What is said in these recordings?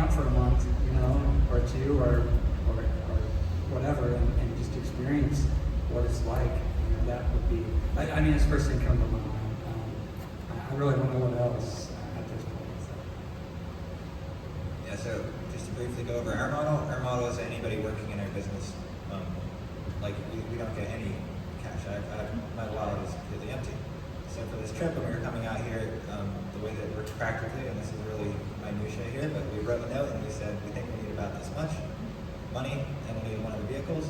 out for a month, or two, or whatever, and just experience what it's like. That would be, I mean, it's the first thing comes to mind. I really don't know what else at this point. Yeah, so just to briefly go over our model is anybody working in our business, we don't get any cash. My wallet is completely empty. So for this trip, when we were coming out here, the way that it works practically, and this is really minutiae here, but we wrote a note and we said, we think we need about this much money, and we need one of the vehicles,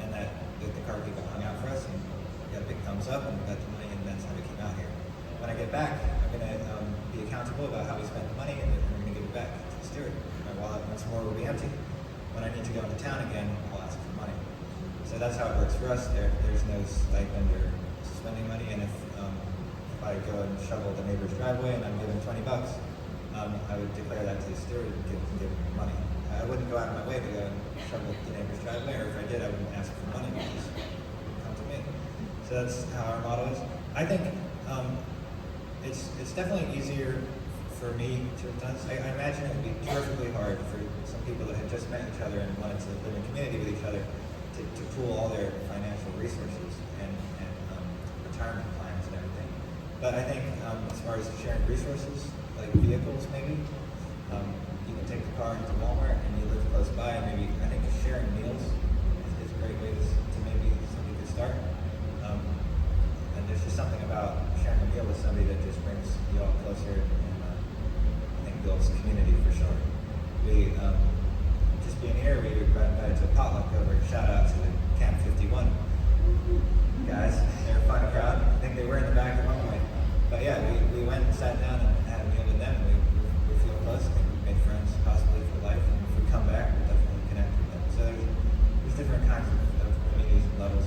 and that the car could go hung out for us, and we got a big thumbs up, and we got the money, and that's how we came out here. When I get back, I'm going to be accountable about how we spent the money, and we're going to give it back to the steward. My wallet once more will be empty. When I need to go into town again, I'll ask for money. So that's how it works for us. There's no stipend or spending money, and if I go and shovel the neighbor's driveway and I'm given $20, I would declare that to the steward and give him money. I wouldn't go out of my way to go and shovel the neighbor's driveway, or if I did, I wouldn't ask for money because it would come to me. So that's how our motto is. I think it's definitely easier for me to have done. I imagine it would be terrifically hard for some people that had just met each other and wanted to live in community with each other to pool all their financial resources and retirement plans and everything. But I think as far as sharing resources, like vehicles maybe, you can take the car into Walmart and you live close by, and maybe I think sharing meals is a great way to maybe somebody could start. And there's just something about sharing a meal with somebody that just brings you all closer and I think builds community for sure. We just being here, we got invited to a potluck over. Shout out to the Camp 51 guys. They're a fun crowd. I think they were in the back at one point. But yeah, we went and sat down and had a meal with them. We feel close. I think we've made friends possibly for life. And if we come back, we'll definitely connect with them. So there's different kinds of communities and levels.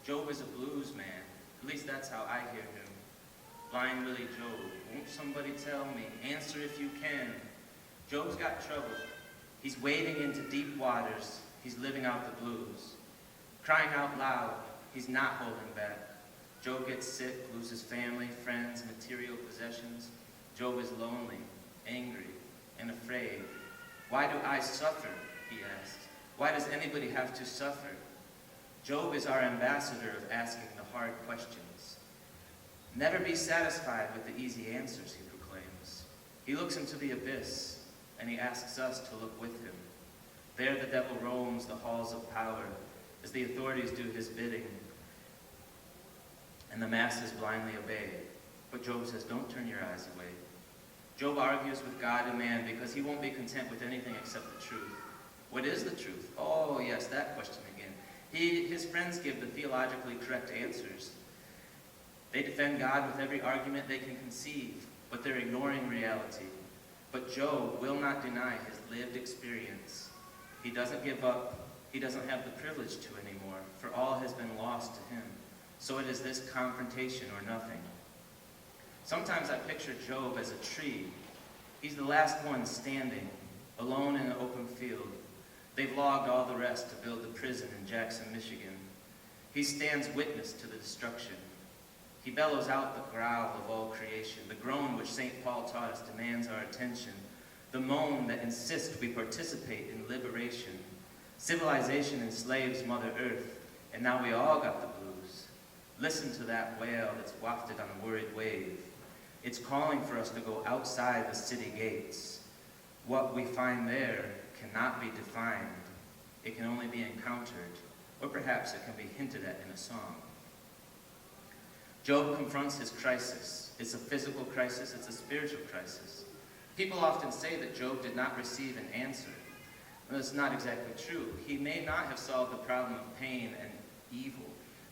Job is a blues man. At least that's how I hear him. Blind Willie Job. Won't somebody tell me? Answer if you can. Job's got trouble. He's wading into deep waters. He's living out the blues. Crying out loud. He's not holding back. Job gets sick, loses family, friends, material possessions. Job is lonely, angry, and afraid. Why do I suffer? He asks. Why does anybody have to suffer? Job is our ambassador of asking the hard questions. Never be satisfied with the easy answers, he proclaims. He looks into the abyss, and he asks us to look with him. There the devil roams the halls of power, as the authorities do his bidding, and the masses blindly obey. But Job says, don't turn your eyes away. Job argues with God and man because he won't be content with anything except the truth. What is the truth? Oh, yes, that question again. His friends give the theologically correct answers. They defend God with every argument they can conceive, but they're ignoring reality. But Job will not deny his lived experience. He doesn't give up. He doesn't have the privilege to anymore, for all has been lost to him. So it is this confrontation or nothing. Sometimes I picture Job as a tree. He's the last one standing, alone in an open field. They've logged all the rest to build the prison in Jackson, Michigan. He stands witness to the destruction. He bellows out the growl of all creation, the groan which St. Paul taught us demands our attention, the moan that insists we participate in liberation. Civilization enslaves Mother Earth, and now we all got the blues. Listen to that wail that's wafted on a worried wave. It's calling for us to go outside the city gates. What we find there cannot be defined. It can only be encountered, or perhaps it can be hinted at in a song. Job confronts his crisis. It's a physical crisis, it's a spiritual crisis. People often say that Job did not receive an answer. Well, that's not exactly true. He may not have solved the problem of pain and evil,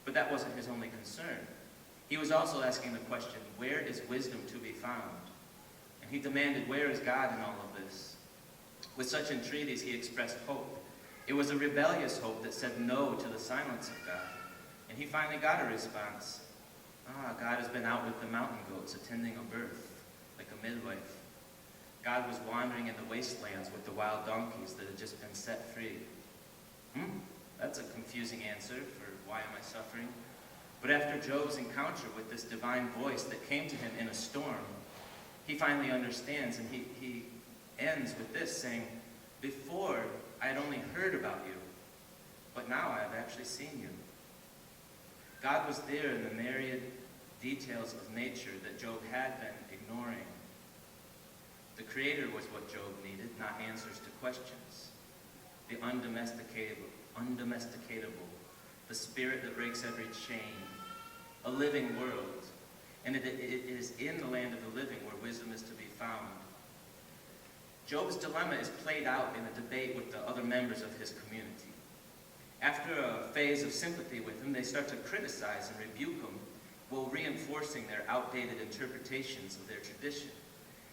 but that wasn't his only concern. He was also asking the question, where is wisdom to be found? And he demanded, where is God in all of this? With such entreaties, he expressed hope. It was a rebellious hope that said no to the silence of God. And he finally got a response. God has been out with the mountain goats attending a birth, like a midwife. God was wandering in the wastelands with the wild donkeys that had just been set free. That's a confusing answer for why am I suffering? But after Job's encounter with this divine voice that came to him in a storm, he finally understands, and he ends with this, saying, before I had only heard about you, but now I have actually seen you. God was there in the myriad details of nature that Job had been ignoring. The Creator was what Job needed, not answers to questions. The undomesticatable, the spirit that breaks every chain, a living world. And it is in the land of the living where wisdom is to be found. Job's dilemma is played out in a debate with the other members of his community. After a phase of sympathy with him, they start to criticize and rebuke him while reinforcing their outdated interpretations of their tradition.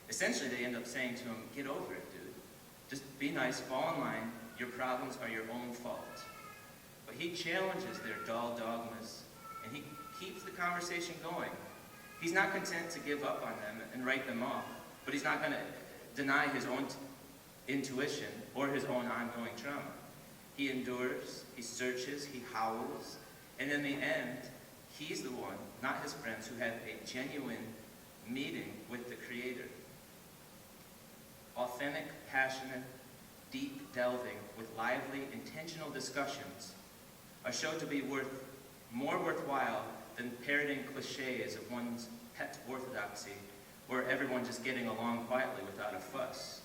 Essentially, they end up saying to him, get over it, dude. Just be nice, fall in line. Your problems are your own fault. But he challenges their dull dogmas, and he keeps the conversation going. He's not content to give up on them and write them off, but he's not going to deny his own intuition or his own ongoing trauma. He endures, he searches, he howls, and in the end, he's the one, not his friends, who have a genuine meeting with the Creator. Authentic, passionate, deep delving with lively, intentional discussions are shown to be more worthwhile than parroting cliches of one's pet orthodoxy or everyone just getting along quietly without a fuss.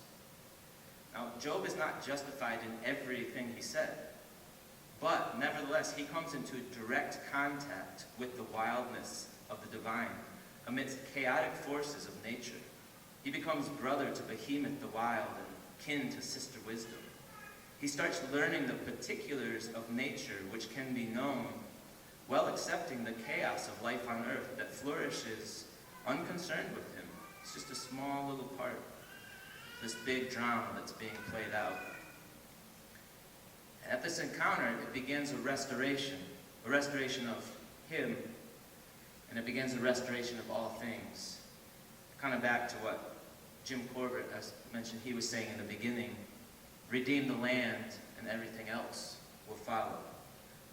Now, Job is not justified in everything he said, but nevertheless, he comes into direct contact with the wildness of the divine amidst chaotic forces of nature. He becomes brother to behemoth the wild and kin to sister wisdom. He starts learning the particulars of nature which can be known, while accepting the chaos of life on earth that flourishes unconcerned with him. It's just a small little part of this big drama that's being played out. At this encounter, it begins a restoration of him, and it begins a restoration of all things. Kind of back to what Jim Corbett, as mentioned, he was saying in the beginning, redeem the land and everything else will follow.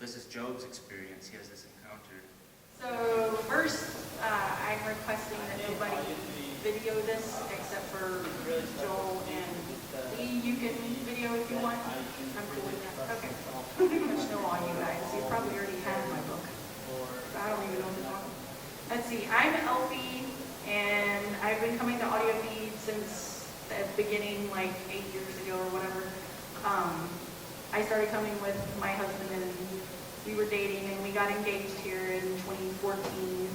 This is Job's experience. He has this encounter. So first, I'm requesting that nobody video this except for Joel and Lee. You can video if you want. I'm cool with that. Okay. I pretty much know all you guys. You probably already have my book. But I don't even know the book. Let's see. I'm Elphie, and I've been coming to Audiofeed since the beginning, like 8 years ago or whatever. I started coming with my husband, and we were dating, and we got engaged here in 2014.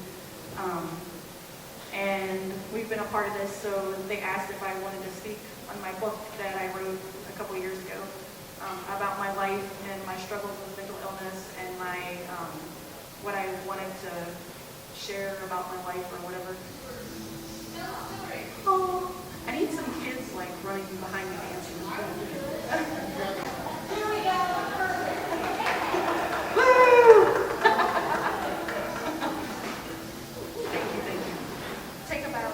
And we've been a part of this, so they asked if I wanted to speak on my book that I wrote a couple years ago about my life and my struggles with mental illness and my what I wanted to share about my life or whatever. Oh, I need some kids like running behind me dancing. Here we go. Woo! Thank you. Take a bow.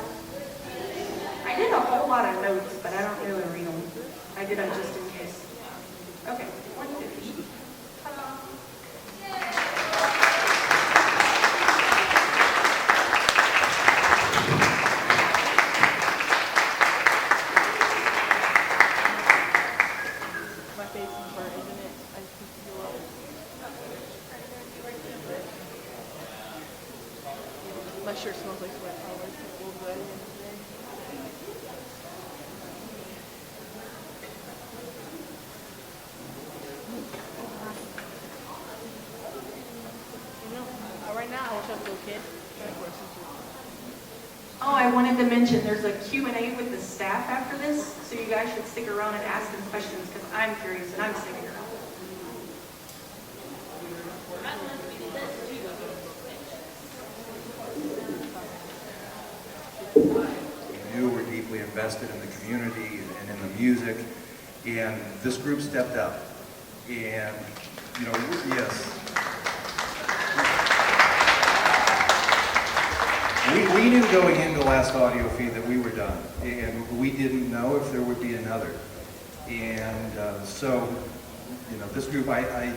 I did a whole lot of notes, but I don't really read them. I did them just in case. Okay, 150. Ta-da. My face is burnt, isn't it? I just need to heal up. My shirt smells like sweat. I like to feel good today. Right now, I wish I was a little kid. Oh, I wanted to mention there's a Q&A with the staff after this, so you guys should stick around and ask them questions because I'm curious and I'm sick of your help. We knew we're deeply invested in the community and in the music, and this group stepped up. And, yes. we knew going into last audio feed that we were done, and we didn't know if there would be another. And so, you know, this group, I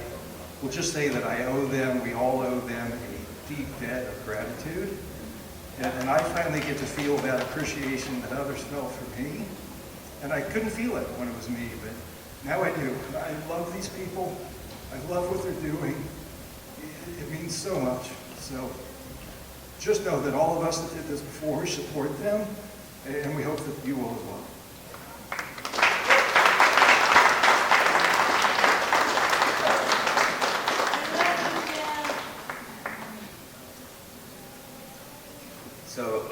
will just say that I owe them, we all owe them a deep debt of gratitude. And I finally get to feel that appreciation that others felt for me. And I couldn't feel it when it was me, but now I do. I love these people. I love what they're doing. It means so much. So just know that all of us that did this before support them, and we hope that you will as well. So,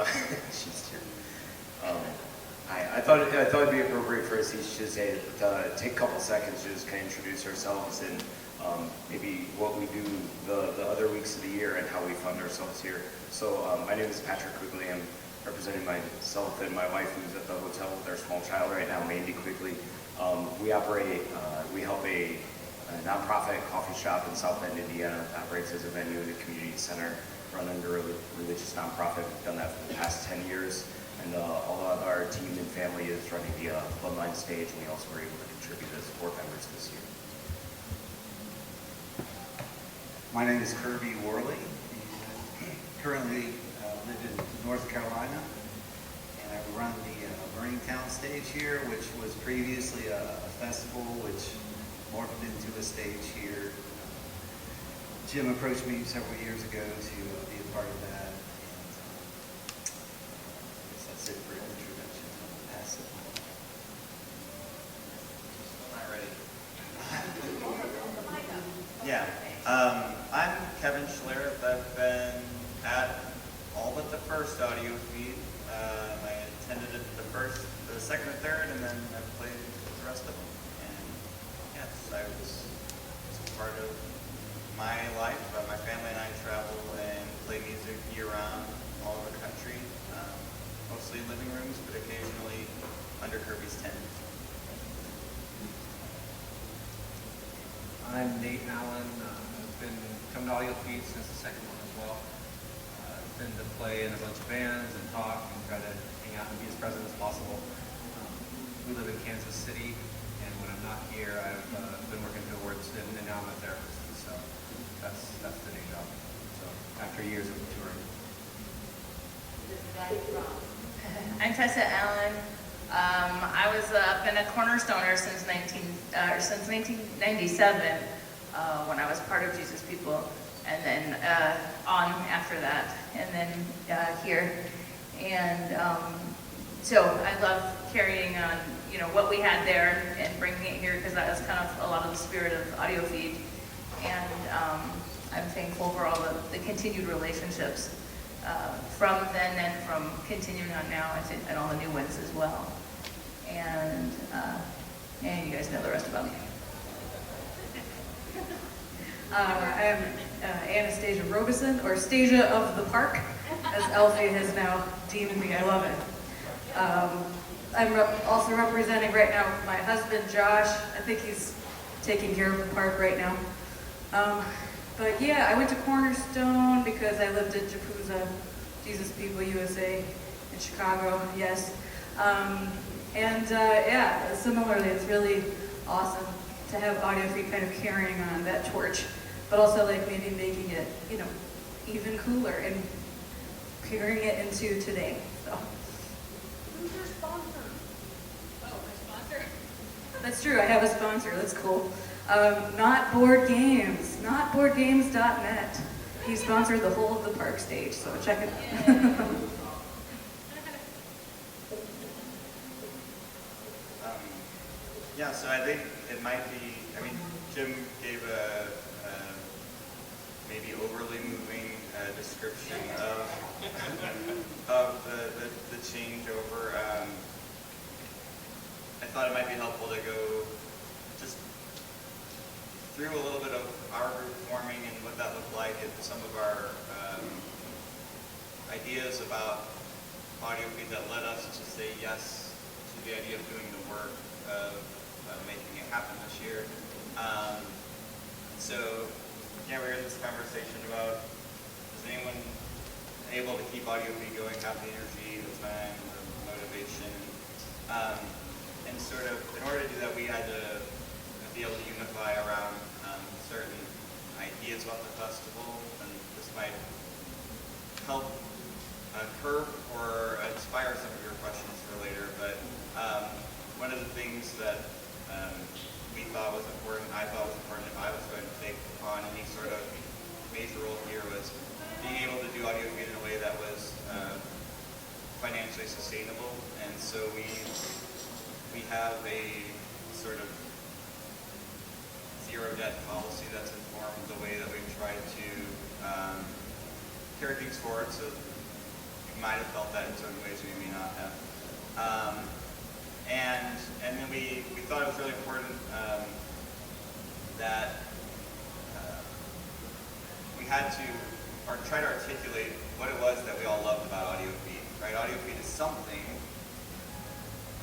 she's here. I thought it'd be appropriate for us each to take a couple seconds to just kind of introduce ourselves and maybe what we do the other weeks of the year and how we fund ourselves here. So my name is Patrick Quigley. I'm representing myself and my wife, who's at the hotel with our small child right now, Mandy Quigley. We help a nonprofit coffee shop in South Bend, Indiana. It operates as a venue in a community center run under a religious nonprofit. We've done that for the past 10 years. And all of our team and family is running the Bloodline stage, and we also were able to contribute as board members this year. My name is Kirby Worley. Currently live in North Carolina, and I run the Burning Town stage here, which was previously a festival, which morphed into a stage here. Jim approached me several years ago to be a part of that. That's it for an introduction. I'll pass it on. Not ready. Yeah. I'm Kevin Schlereth. I've been at all but the first audio feed. I attended it the second and third, and then I played the rest of them. And yes, I was part of my life. My family and I travel and play music year-round all over the country. Mostly living rooms, but occasionally under Kirby's tent. I'm Nate Allen. I've been coming to Audiofeed since the second one as well. I've been to play in a bunch of bands and talk and try to hang out and be as present as possible. We live in Kansas City, and when I'm not here, I've been working towards, and now I'm a therapist. So that's the day job. So after years of touring. I'm Tessa Allen. I was been a cornerstoner since 1997 when I was part of Jesus People, and then on after that, and then here. And so I love carrying on, you know, what we had there and bringing it here, because that was kind of a lot of the spirit of Audiofeed. And I'm thankful for all the continued relationships from then and from continuing on now and all the new ones as well. And you guys know the rest about me. I'm Anastasia Robeson, or Stasia of the Park, as Elphie has now deemed me. I love it. I'm also representing right now my husband, Josh. I think he's taking care of the park right now. But yeah, I went to Cornerstone because I lived in Japuza, Jesus People USA in Chicago, yes. Yeah, similarly, it's really awesome to have Audiofeed kind of carrying on that torch, but also like maybe making it, you know, even cooler and carrying it into today. So. Who's your sponsor? Oh, my sponsor? That's true, I have a sponsor, that's cool. Not Board Games, notboardgames.net. He sponsored the whole of the park stage, so check it out. Yeah, so I think it might be, I mean, Jim gave a maybe overly moving description of the changeover. I thought it might be helpful to go just through a little bit of our group forming and what that looked like, and some of our ideas about Audiofeed that led us to say yes to the idea of doing the work of making it happen this year. So yeah, we were in this conversation about, does anyone able to keep Audiofeed going, have the energy, the time, the motivation. And sort of, in order to do that, we had to be able to unify around certain ideas about the festival, and this might help curb or inspire some of your questions for later. But one of the things that we thought was important, I thought was important if I was going to take on any sort of major role here, was being able to do Audiofeed in a way that was financially sustainable. And so we have a sort of zero debt policy that's informed the way that we've tried to carry things forward. So you might have felt that in certain ways, we may not have. And then we thought it was really important that we had to try to articulate what it was that we all loved about Audiofeed. Right? Audiofeed is something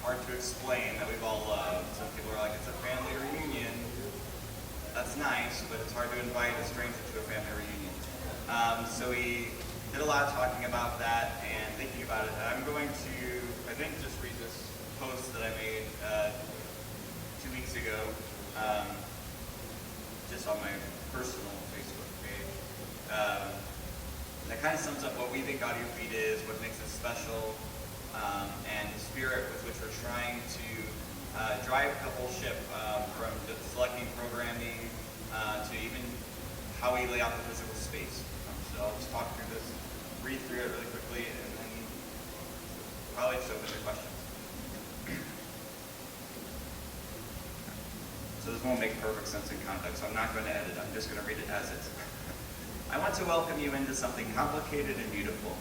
hard to explain that we've all loved. Some people are like, it's a family reunion. That's nice, but it's hard to invite a stranger to a family reunion. So we did a lot of talking about that and thinking about it. I'm going to, I think, just read this post that I made 2 weeks ago, just on my personal Facebook page. That kind of sums up what we think Audiofeed is, what makes it special, and the spirit with which we're trying to drive the whole ship, from selecting programming to even how we lay out the physical space. So I'll just talk through this, read through it really quickly, and then probably just open to questions. So this won't make perfect sense in context, so I'm not going to edit. I'm just going to read it as is. I want to welcome you into something complicated and beautiful.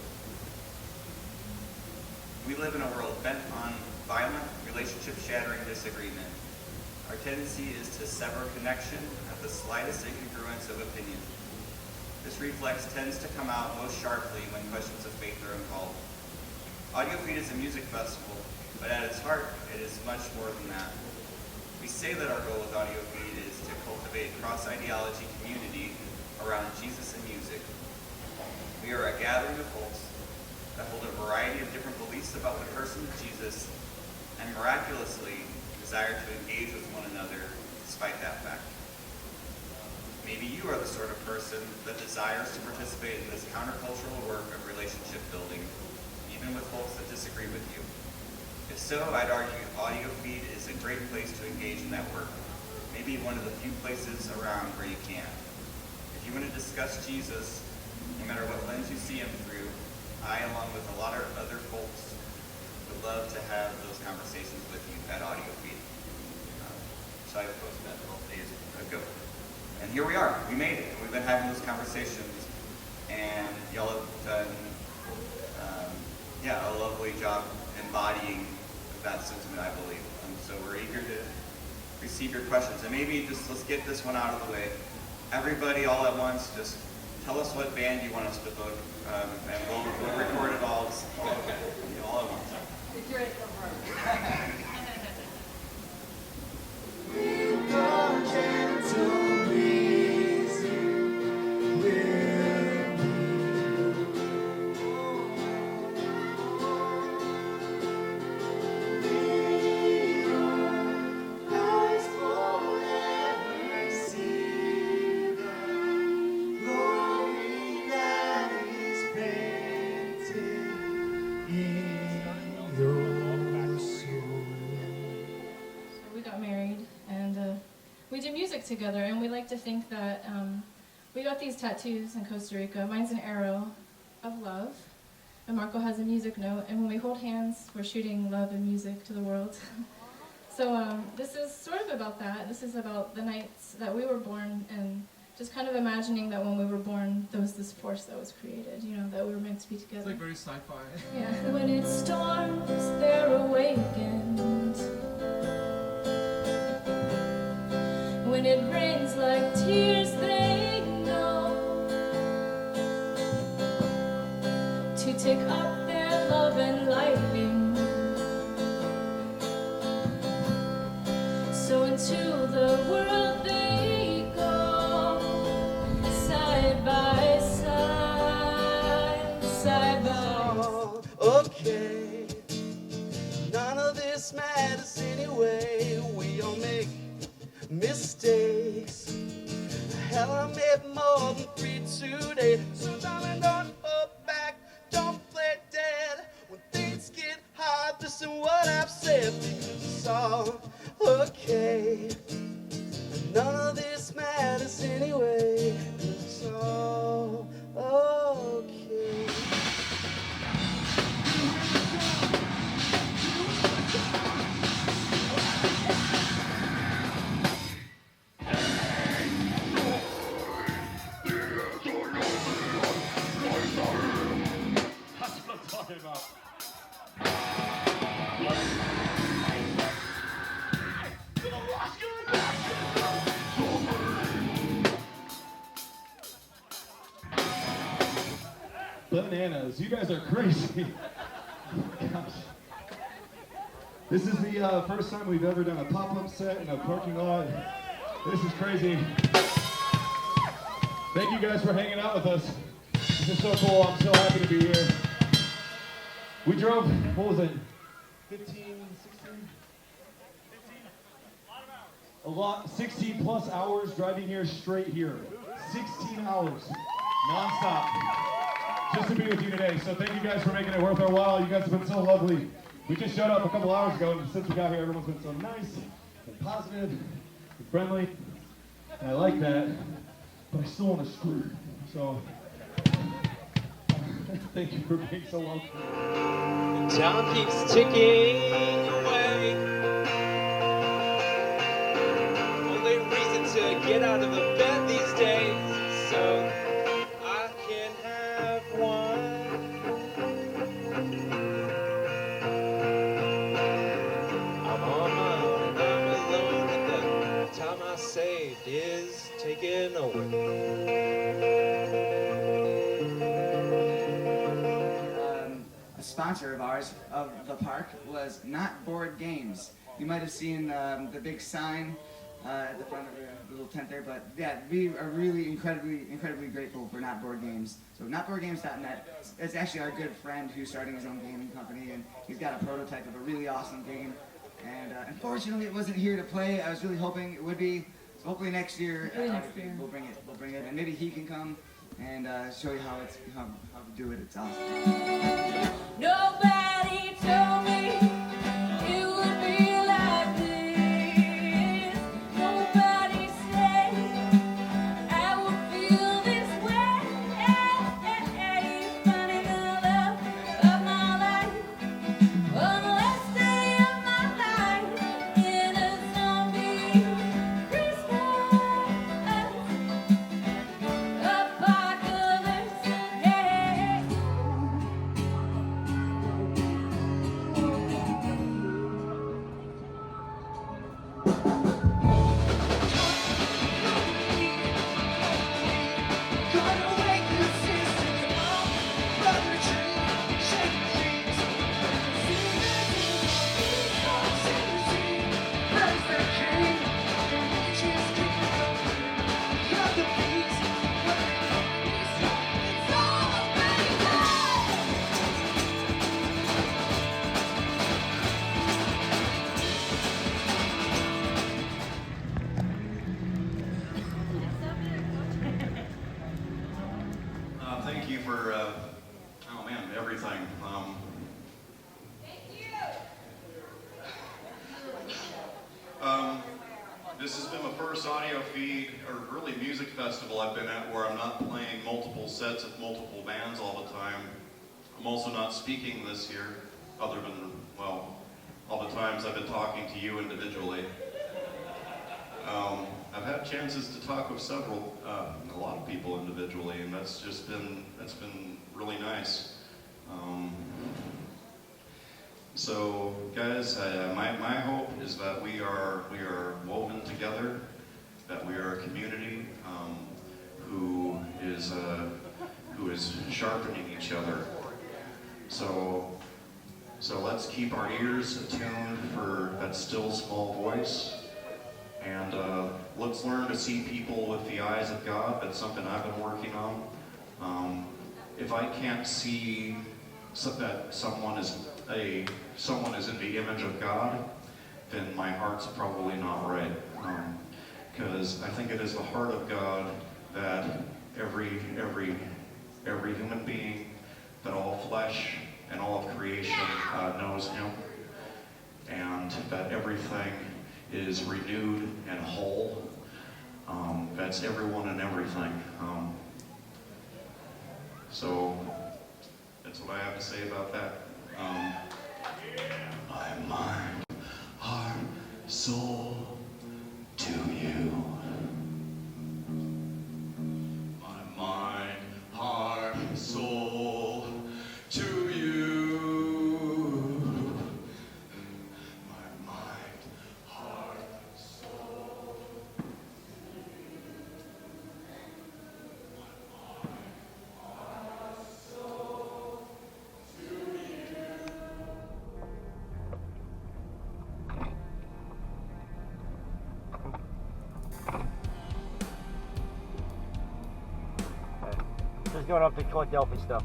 We live in a world bent on violent, relationship-shattering disagreement. Our tendency is to sever connection at the slightest incongruence of opinion. This reflex tends to come out most sharply when questions of faith are involved. Audiofeed is a music festival, but at its heart, it is much more than that. We say that our goal with Audiofeed is to cultivate cross-ideology community around Jesus and music. We are a gathering of folks that hold a variety of different beliefs about the person of Jesus and miraculously desire to engage with one another despite that fact. Maybe you are the sort of person that desires to participate in this countercultural work of relationship building, even with folks that disagree with you. If so, I'd argue Audiofeed is a great place to engage in that work, maybe one of the few places around where you can. If you want to discuss Jesus, no matter what lens you see him through, I, along with a lot of other folks, would love to have those conversations with you at Audiofeed. So I posted that 12 days ago. And here we are. We made it. We've been having those conversations, and y'all have done a lovely job embodying that sentiment, I believe. So we're eager to receive your questions. And maybe just let's get this one out of the way. Everybody all at once, just tell us what band you want us to book, and we'll record it all at once. Did you write it down? together, and we like to think that we got these tattoos in Costa Rica. Mine's an arrow of love, and Marco has a music note, and when we hold hands, we're shooting love and music to the world. So this is sort of about that. This is about the nights that we were born, and just kind of imagining that when we were born, there was this force that was created, you know, that we were meant to be together. It's like very sci-fi. Yeah. When it storms, they're awakened. When it rains like tears, they know to take up their love and lighting. So into the world they go, side by side, side mistakes. Hell, I made more than 3 today. So darling, don't hold back, don't play dead. When things get hard, listen what I've said, because it's all okay. And none of this matters anyway, 'cause it's all okay. That's what I'm talking about. Bananas, you guys are crazy. Gosh. This is the first time we've ever done a pop-up set in a parking lot. This is crazy. Thank you guys for hanging out with us. This is so cool. I'm so happy to be here. We drove, what was it? 15, 16? 16 plus hours driving here straight here. 16 hours, non-stop, just to be with you today. So thank you guys for making it worth our while. You guys have been so lovely. We just showed up a couple hours ago, and since we got here, everyone's been so nice and positive and friendly. And I like that, but I still want to screw. So thank you for being so welcome. Time keeps ticking away. Only reason to get out of the bed these days, so I can have one. I'm on my own and I'm alone, and the time I saved is taken away. Sponsor of ours of the park was Not Board Games. You might have seen the big sign at the front of the little tent there, but yeah, we are really incredibly grateful for Not Board Games. So notboardgames.net, it's actually our good friend who's starting his own gaming company, and he's got a prototype of a really awesome game. And unfortunately, it wasn't here to play. I was really hoping it would be. So hopefully next year, we'll bring it, and maybe he can come and show you how to do it. It's awesome. Nobody told me it would be like this. Nobody said I would feel this way. Finding the love of my life on the last day of my life in a zombie Christmas apocalypse. Yeah. Thank you for, oh man, everything. This has been the first audio feed, or really music festival I've been at where I'm not playing multiple sets of multiple bands all the time. I'm also not speaking this year, other than, well, all the times I've been talking to you individually. I've had chances to talk with a lot of people individually, and that's been really nice. So, guys, my hope is that we are woven together, that we are a community who is sharpening each other. So let's keep our ears attuned for that still small voice. And let's learn to see people with the eyes of God. That's something I've been working on. If I can't see that someone is in the image of God, then my heart's probably not right. because I think it is the heart of God that every human being, that all flesh and all of creation knows Him, and that everything is renewed and whole. That's everyone and everything. So that's what I have to say about that. My mind, heart, soul to you. My mind, heart, soul to you. My mind, heart, soul. Just going up to collect Elphie stuff.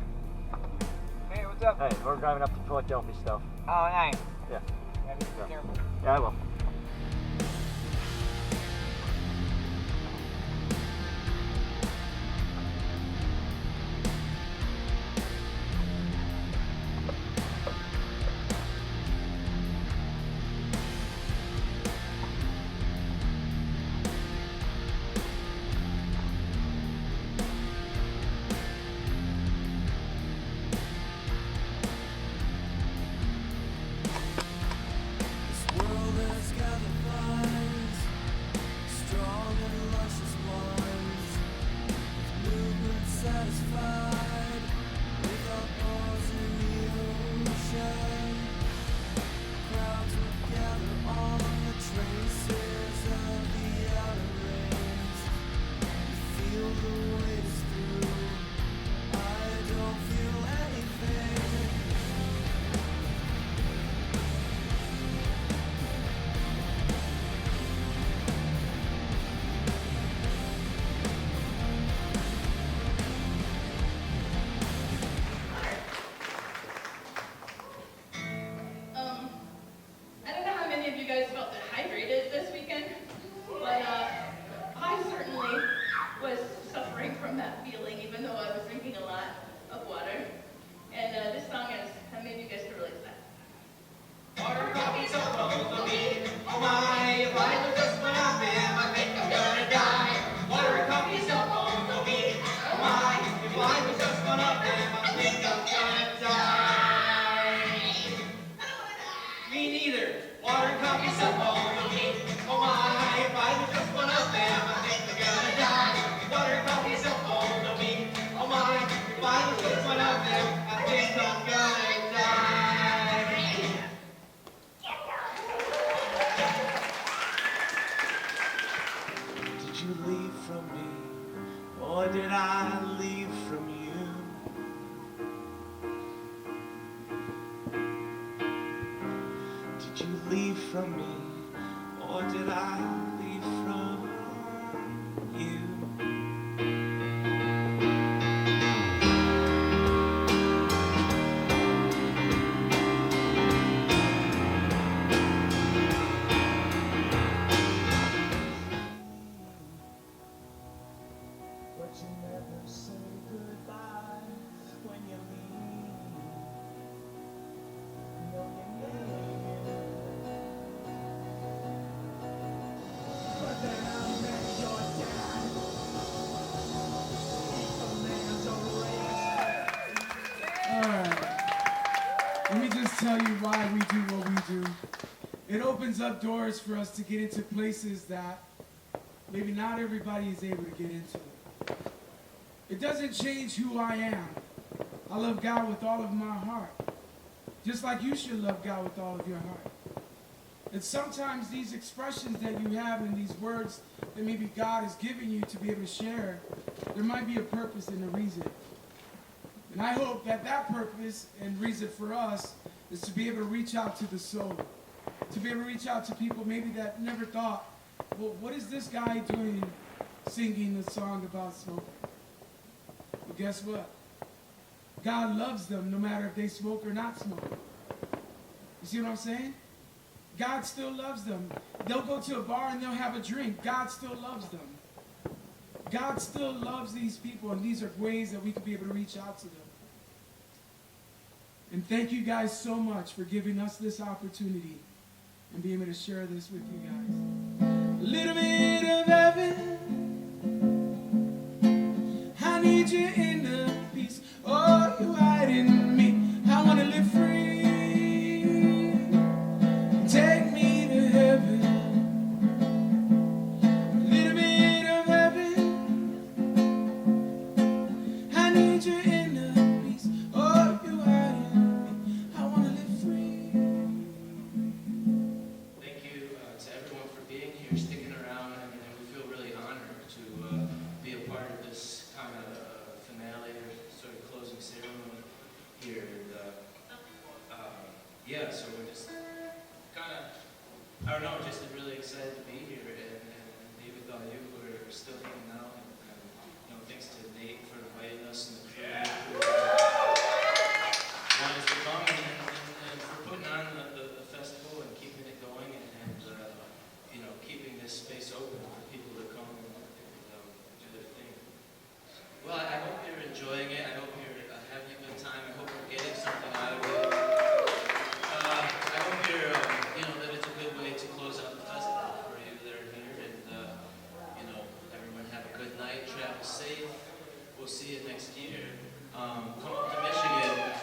Hey, what's up? Hey, we're driving up to collect Elphie stuff. Oh, nice. Yeah. Yeah, be careful. Yeah, I will. I don't know how many of you guys felt dehydrated this weekend, but I certainly was suffering from that feeling, even though I was drinking a lot of water. And this song is, maybe you guys can relate to that. Water coffee's so cold for me. Oh my, if I was just one of them, I think I'm gonna die. Water coffee's so cold for me. Oh my, if I was just one of them, I think I'm gonna die. Me neither. Water coffee's so cold for me. Oh my, if I was just one of them, I think I'm gonna die. Water coffee's so cold for me. Oh my, if I was just one of them, I think I'm gonna die. Did you leave from me, or did I leave from you? Did you leave from me, or did I leave from you? But you never say goodbye when you leave. Know your name. But then I met your dad. A man's Alright. Let me just tell you why we do what we do. It opens up doors for us to get into places that maybe not everybody is able to get into. It doesn't change who I am. I love God with all of my heart. Just like you should love God with all of your heart. And sometimes these expressions that you have and these words that maybe God has given you to be able to share, there might be a purpose and a reason. And I hope that that purpose and reason for us is to be able to reach out to the soul. To be able to reach out to people maybe that never thought, well, what is this guy doing singing a song about smoking? Well, guess what? God loves them no matter if they smoke or not smoke. You see what I'm saying? God still loves them. They'll go to a bar and they'll have a drink. God still loves them. God still loves these people, and these are ways that we can be able to reach out to them. And thank you guys so much for giving us this opportunity and being able to share this with you guys. A little bit of heaven. I need your inner peace. Oh, you hide in me. I want to live free. Take me to heaven. A little bit of heaven. I need your inner peace. Oh, you hide in me. I want to live free. Thank you to everyone for being here, sticking around, and we feel really honored to be a part of this kind of finale or sort of closing ceremony here. And, yeah, so we're just kind of, I don't know, just really excited to be here and be with all you who are still hanging out. And you know, thanks to Nate for inviting us and the crew who wanted to come and for putting on the festival and keeping it going and you know, keeping this space open for people to come and do their thing. Well, I hope you're enjoying it. I hope you're having a good time. I hope we're getting something out of it. I hope you're, you know, that it's a good way to close out the festival for you that are here. And, you know, everyone have a good night. Travel safe. We'll see you next year. Come up to Michigan.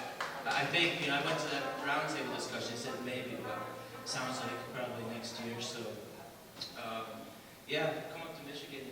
I think, you know, I went to that roundtable discussion. It said maybe, but it sounds like probably next year. So, yeah, come up to Michigan.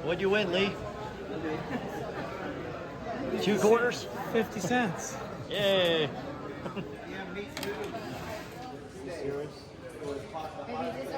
What'd you win, Lee? 2 quarters? 50 cents. Yay! Yeah, me too. Serious? Maybe this